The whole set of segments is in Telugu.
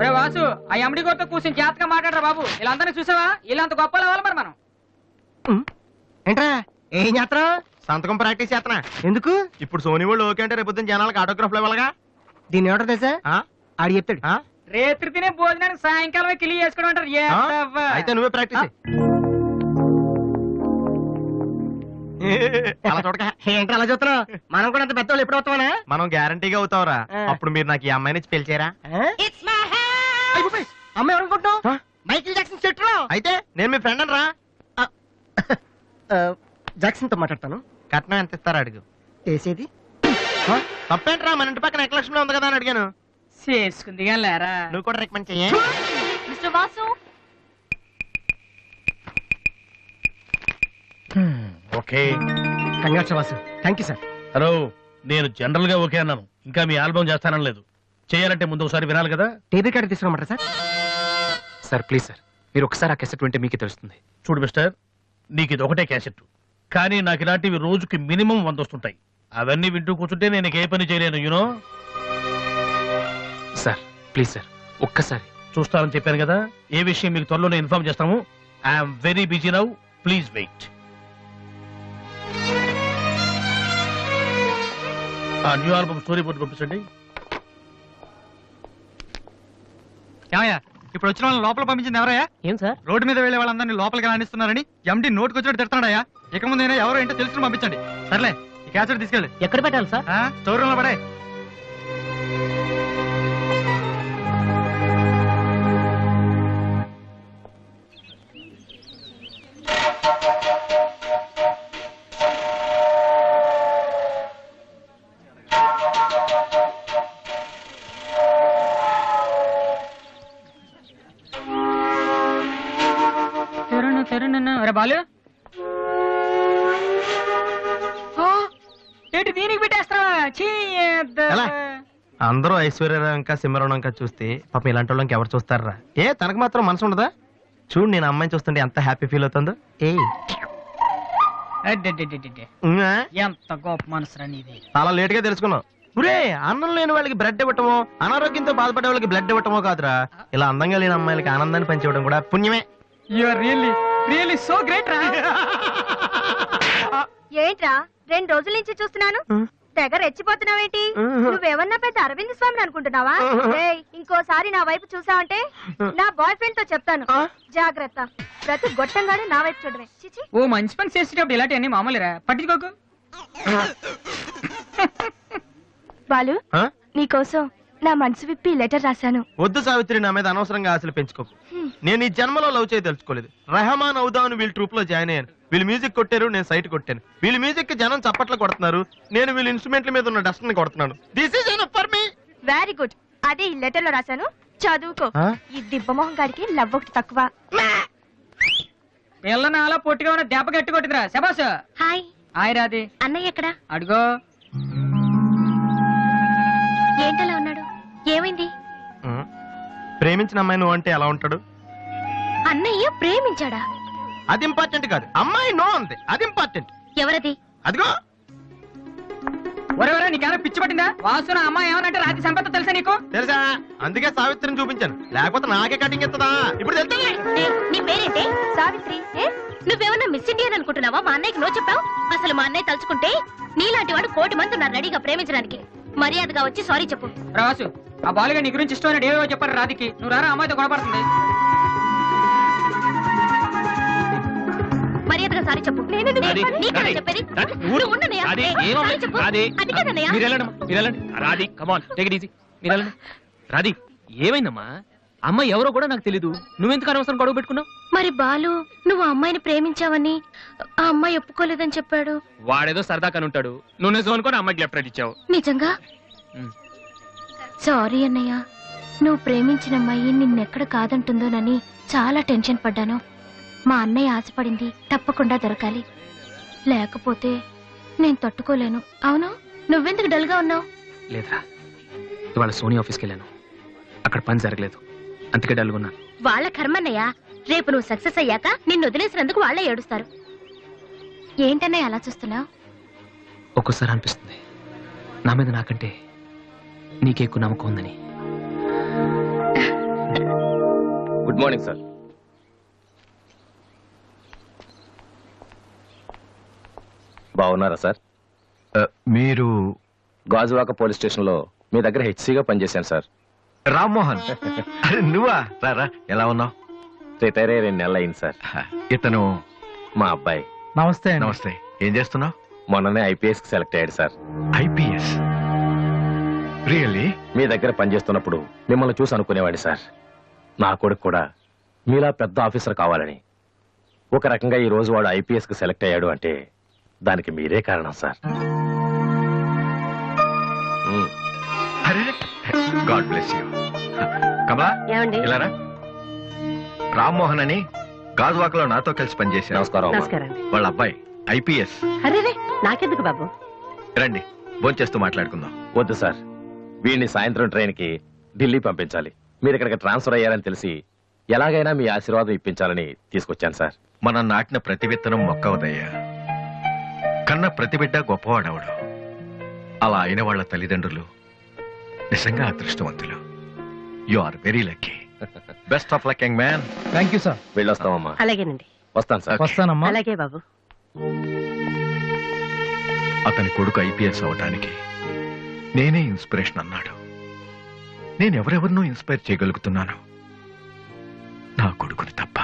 ఒరే వాసు ఆ ఎమ్డి గోతో కూర్చొని జాతగా మాట్లాడరా బాబు. వీళ్ళందరినీ చూసావా? వీళ్ళంత గొప్పలు అవ్వాలి మరి మనం. ఏంట్రా ఏం చేస్తారా? సంతకం ప్రాక్టీస్ చేస్తున్నా. ఎందుకు? ఇప్పుడు సోనీ వాళ్ళు ఓకే అంటే రేపు జనాలకు ఆటోగ్రాఫ్లు ఇవ్వాలిగా. దీన్ని ఏమంటారు తెలుసా? ఆడి చెప్తాడు. రేత్రి తినే భోజనానికి సాయంకాలమే కిలి చేసుకోవడం అంటారు. అయితే నువ్వే ప్రాక్టీస్. ఏంట్రా అలా చూస్తున్నావు? మనం కూడా అంత పెద్దవాళ్ళు ఎప్పుడు అవుతామనా? మనం గ్యారంటీగా అవుతావురా. అప్పుడు మీరు నాకు ఈ అమ్మాయిని పెళ్లి చేయరా? అమ్మాయి ఎవరనుకుంటున్నావు? మైకిల్ జాక్సన్ సెట్ రా. అయితే నేను మీ ఫ్రెండ్ అని రా. జాక్సన్ తో మాట్లాడతాను. కట్నం ఎంత ఇస్తారా అడుగు. చేసేది తప్పేంట్రా, మన ఇంటి పక్కన ఎక్లక్ష్మి లో ఉంది కదా అని అడిగాను. చేసుకుంది లేరా. నువ్వు కూడా రికమెండ్ చెయ్యి. Mister Vasu. Okay, congrats Vasu. Thank you sir. Hello, నేను జనరల్ గా ఓకే అన్నాను, ఇంకా మీ ఆల్బమ్ చేస్తానని లేదు. చేయాలంటే ముందు ఒకసారి వినాలి కదా. టేబుల్ కార్డు తీసుకురమ్మంటారా సార్? సార్ ప్లీజ్ సార్, మీరు ఒకసారి ఆ క్యాసెట్ వింటే మీకే తెలుస్తుంది. చూడు మిస్టర్, నీకు ఇది ఒకటే క్యాసెట్, కానీ నాకు ఇలాంటివి రోజుకి మినిమం 100 వస్తుంటాయి. అవన్నీ వింటూ కూర్చుంటే నేను ఏ పని చేయలేను. యూనో. సార్ ప్లీజ్ సార్, ఒక్కసారి చూస్తానని చెప్పాను కదా. ఏ విషయం మీకు త్వరలోనే ఇన్ఫార్మ్ చేస్తాము. I'm very busy now, please wait. ఆ న్యూ ఆల్బమ్ స్టోరీ బోర్డు పంపించండి. ఇప్పుడు వచ్చిన వాళ్ళని లోపల పంపించింది ఎవరయ్యా? ఏం సార్? రోడ్డు మీద వెళ్లే వాళ్ళందరినీ లోపలికి రాణిస్తున్నారని ఎండి నోటుకు వచ్చినట్టు తిడతాడయ్యా. ఇక ముందైనా ఎవరో ఏంటో తెలుసుకుని పంపించండి. సర్లే, ఈ క్యాసెట్ తీసుకెళ్ళి ఎక్కడ పెట్టాలి సార్? స్టోర్ రూమ్ లో పడే. బాలు ఏంటి దీనికి పెట్టేస్తావా? అందరూ ఐశ్వర్యరావు ఇంకా సింహరావు ఇంకా చూస్తే పాపం ఇలాంటి వాళ్ళకి ఎవరు చూస్తారా? తనకు మాత్రం మనసు ఉండదా? చూడు, నేను అమ్మాయిని చూస్తుంటే ఎంత హ్యాపీ ఫీల్ అవుతుందో. ఎంత గొప్ప మనసు నీది. చాలా లేట్ గా తెలుసుకున్నావు. ఒరే, అన్నం లేని వాళ్ళకి బ్లడ్ ఇవ్వటమో, అనారోగ్యంతో బాధపడే వాళ్ళకి బ్లడ్ ఇవ్వటమో కాదురా, ఇలా అందంగా లేని అమ్మాయిలకి ఆనందాన్ని పంచివ్వడం కూడా పుణ్యమే. రియల్లీ సో గ్రేట్ రా. ఏంట్రా 2 రోజుల నుంచి చూస్తున్నాను, తెగ రెచ్చిపోతున్నావేంటి? నువ్వేమన్నా పెద్ద అరవింద్ స్వామిని అనుకుంటున్నావా? ఇంకోసారి నా వైపు చూసావంటే నా బాయ్ ఫ్రెండ్ తో చెప్తాను, జాగ్రత్త. ప్రతి గొట్టంగానే నా వైపు చూడవే. ఓ మంచి పని చేసేటప్పుడు ఇలాంటివన్నీ మామూలురా, పట్టించుకోకు. బాలు, నీకోసం నా మనసు విప్పి లెటర్ రాశాను. వద్దు సావిత్రి, నా మీద అనవసరంగా ఆశలు పెంచుకోకు. నేను ఈ జన్మలో లవ్ చేయ తెలుసుకోలేదు. రెహమాన్ అవుదామని వీళ్ళ ట్రూప్ లో జాయిన్ అయ్యాను. వీళ్ళు మ్యూజిక్ కొట్టారు, నేను సైట్ కొట్టాను. వీళ్ళ మ్యూజిక్ కి జనం చప్పట్లు కొడుతున్నారు, నేను వీళ్ళ ఇన్స్ట్రుమెంట్ల మీద ఉన్న డస్ట్ ని కొడుతున్నాను. This is enough for me. Very good. అదే ఈ లెటర్ లో రాశాను, చదువుకో. ఈ దిబ్బమోహం గారికి లవ్ ఒకటి తక్కువ. పిల్ల నాలా పొట్టిగా ఉన్న దెబ్బ గట్టి కొట్టిందిరా. శబాస్. హాయ్. హాయ్ రాది. అన్నయ్య ఎక్కడా? అడుగో. ఏంటలా ఉన్నాడు? ఏమైంది? ప్రేమించిన అమ్మాయి నువ్వు అంటే ఎలా ఉంటాడు? అన్నయ్య ప్రేమించాడా? అది ఇంపార్టెంట్ కాదు, అమ్మాయి నో అంతే, అది ఇంపార్టెంట్. ఎవరది? అదిగో. ఒరే నీకేమైనా పిచ్చి పట్టిందా? వాసు నా అమ్మాయి ఏమనంటే రాత్రి సంపద తెలుసా నీకు? తెలుసా, అందుకే సావిత్రిని చూపించాను, లేకపోతే నాకే కటింగ్ ఇస్తుందా? ఇప్పుడు తెలుసా? నీ పేరేంటి? సావిత్రి. నువ్వేమన్నా మిస్ ఇండియన్ అనుకుంటున్నావా? మా అన్నయ్యకి నో చెప్పావు. అసలు మా అన్నయ్య తలుచుకుంటే నీలాంటి వాడు 1,000,000 మంది ఉన్నారు రెడీగా ప్రేమించడానికి. మర్యాదగా వచ్చి సారీ చెప్పు. రాసు, ఆ బాలుగా నీ గురించి ఇష్టం ఏవో చెప్పారు రాధికి. నువ్వు రారా, అమ్మాయితో గొడవపడుతుంది. మర్యాదగా సారీ చెప్పు. చెప్పేది రాధి, ఏమైందమ్మా? అమ్మాయి ఎవరో కూడా నాకు తెలీదు, నువ్వెందుకు అనవసరం గొడవ పెట్టుకున్నావు? మరి బాలు, నువ్వు ఆ అమ్మాయిని ప్రేమించావని ఆ అమ్మాయి ఒప్పుకోలేదని చెప్పాడు. వాడేదో సరదా కనుంటాడు, నువ్వు నిజం అనుకోని అమ్మాయికి లెఫ్ట్ రైట్ ఇచ్చావు. నిజంగా? సారీ అన్నయ్య, నువ్వు ప్రేమించిన అమ్మాయి నిన్నెక్కడ కాదంటుందోనని చాలా టెన్షన్ పడ్డాను. మా అన్నయ్య ఆశపడింది తప్పకుండా దొరకాలి, లేకపోతే నేను తట్టుకోలేను. అవును, నువ్వెందుకు డల్ గా ఉన్నావు? లేదురా, ఇవాళ సోనీ ఆఫీస్కి వెళ్ళాను, అక్కడ పని జరగలేదు, అందుకే డల్గున్నాను. వాళ్ళ కర్మన్నయ్య, రేపు నువ్వు సక్సెస్ అయ్యాక నిన్ను వదిలేసినందుకు వాళ్ళే ఏడుస్తారు. ఏంటన్నయ్య అలా చూస్తున్నావు? ఒక్కోసారి అనిపిస్తుంది నా మీద నాకంటే నీకే ఎక్కువ నమ్మకం ఉందని. Good morning sir. బాగున్నారా సార్? మీరు గాజువాక పోలీస్ స్టేషన్ లో మీ దగ్గర హెచ్సిగా పనిచేశాను సార్. రామ్మోహన్? అరే నువ్వా? రారా, ఎలా ఉన్నావు? రిటైర్ అయ్యి 2 నెలలు అయింది సార్. ఇతను మా అబ్బాయి. నమస్తే నమస్తే. ఏం చేస్తున్నావు? మొన్ననే ఐపీఎస్ కి సెలెక్ట్ అయ్యాడు సార్. ఐపీఎస్? రియల్లీ? మీ దగ్గర పనిచేస్తున్నప్పుడు మిమ్మల్ని చూసి అనుకునేవాడి సార్, నా కొడుకు కూడా మీలా పెద్ద ఆఫీసర్ కావాలని. ఒక రకంగా ఈ రోజు వాడు ఐపీఎస్ కి సెలెక్ట్ అయ్యాడు అంటే దానికి మీరే కారణం సార్. అరే గాడ్ బ్లెస్ యూ. కమలా, ఇలారా. రామ్మోహన్ అని గాజువాకలో నాతో కలిసి పనిచేశారు. నమస్కారం. వాళ్ళ అబ్బాయి ఐపీఎస్. అరే నాకెందుకు బాబు? రండి, భోంచేస్తూ మాట్లాడుకుందాం. వద్దు సార్, వీడిని సాయంత్రం ట్రైన్ కి ఢిల్లీ పంపించాలి. మీరు ఇక్కడికి ట్రాన్స్ఫర్ అయ్యారని తెలిసి ఎలాగైనా మీ ఆశీర్వాదం ఇప్పించాలని తీసుకొచ్చాను సార్. మనం నాటిన ప్రతి విత్తనం మొక్కవదయ్యా. కన్న ప్రతి బిడ్డ గొప్పవాడవడు. అలా అయిన వాళ్ళ తల్లిదండ్రులు నిజంగా అదృష్టవంతులు. You are very lucky. Best of luck young man. Thank you sir. వెళ్ళొస్తామమ్మా. అలాగేనండి. వస్తాను సార్. వస్తానమ్మా. అలాగే బాబు. అతని కొడుకు ఐపీఎస్ అవటానికి నేనే ఇన్స్పిరేషన్ అన్నాడు. నేను ఎవరెవరినో ఇన్స్పైర్ చేయగలుగుతున్నాను, నా కొడుకుని తప్ప.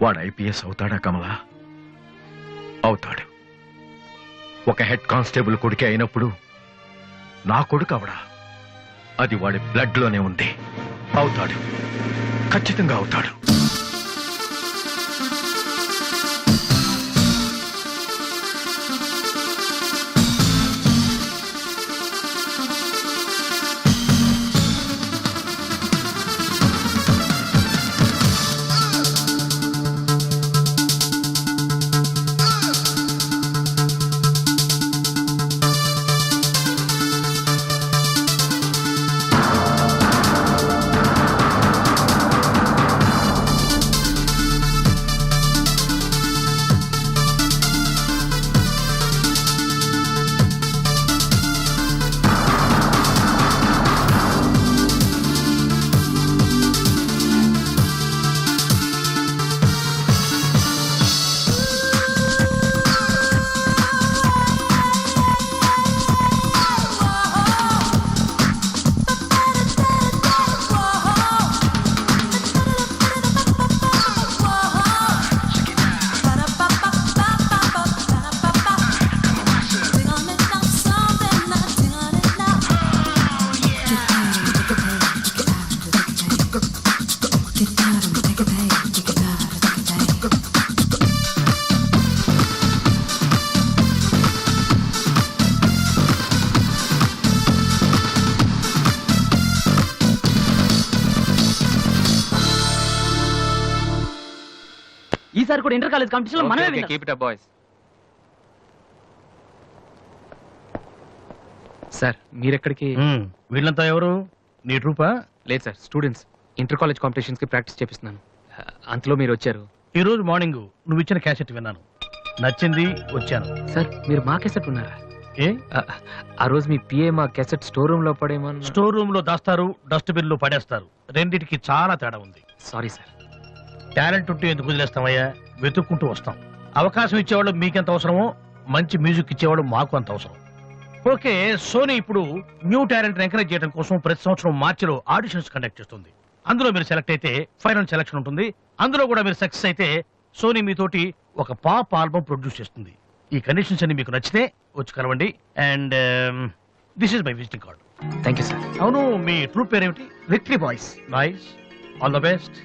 వాడు ఐపీఎస్ అవుతాడా కమలా? అవుతాడు. ఒక హెడ్ కానిస్టేబుల్ కొడుకే అయినప్పుడు నా కొడుకు అవడా? అది వాడి బ్లడ్ లోనే ఉంది. అవుతాడు, ఖచ్చితంగా అవుతాడు. ఈసారి కూడా ఇంటర్ కాలేజ్ కాంపిటీషన్ లో మనమే విన్నాం. Keep it up boys. Sir మీరెక్కడికి? వీళ్ళంతా ఎవరు? నీ ట్రూపా? లేదు sir, students. Inter college competitions కి ప్రాక్టీస్ చేపిస్తున్నాను. అంతలో మీరు వచ్చారు. ఈ రోజు మార్నింగ్ నువ్వు ఇచ్చిన క్యాసెట్ విన్నాను, నచ్చింది, వచ్చాను. సార్ మీరు మా కెసెట్ ఉన్నారా? ఏ? ఆ రోజు మీ పిఏ మా కెసెట్ స్టోర్ రూమ్ లో పడేమో. స్టోర్ రూమ్ లో దాస్తారు, డస్ట్బిన్ లో పడేస్తారు. రెండిటికి చాలా తేడా ఉంది. Sorry sir. టాలెంట్ ఉంటే ఎందుకు వదిలేస్తామయ్యా? వెతుక్కుంటూ వస్తాం. అవకాశం ఇచ్చేవాళ్ళు మీకెంత అవసరమో మంచి మ్యూజిక్ ఇచ్చేవాళ్ళు మాకు అంత అవసరం. ఓకే, సోనీ ఇప్పుడు న్యూ టాలెంట్ ఎంకరేజ్ చేయడం కోసం ప్రతి సంవత్సరం మార్చిలో ఆడిషన్స్ కండక్ట్ చేస్తుంది. అందులో మీరు సెలెక్ట్ అయితే ఫైనల్ సెలక్షన్ ఉంటుంది. అందులో కూడా మీరు సక్సెస్ అయితే సోనీ మీతోటి ఒక పాప్ ఆల్బమ్ ప్రొడ్యూస్ చేస్తుంది. ఈ కండిషన్స్ అన్ని మీకు నచ్చితే వచ్చి కలవండి. And this is my visiting card. Thank you sir. అవును, మీ ట్రూప్ పేరేమిటి? Victory boys. Nice, all the best.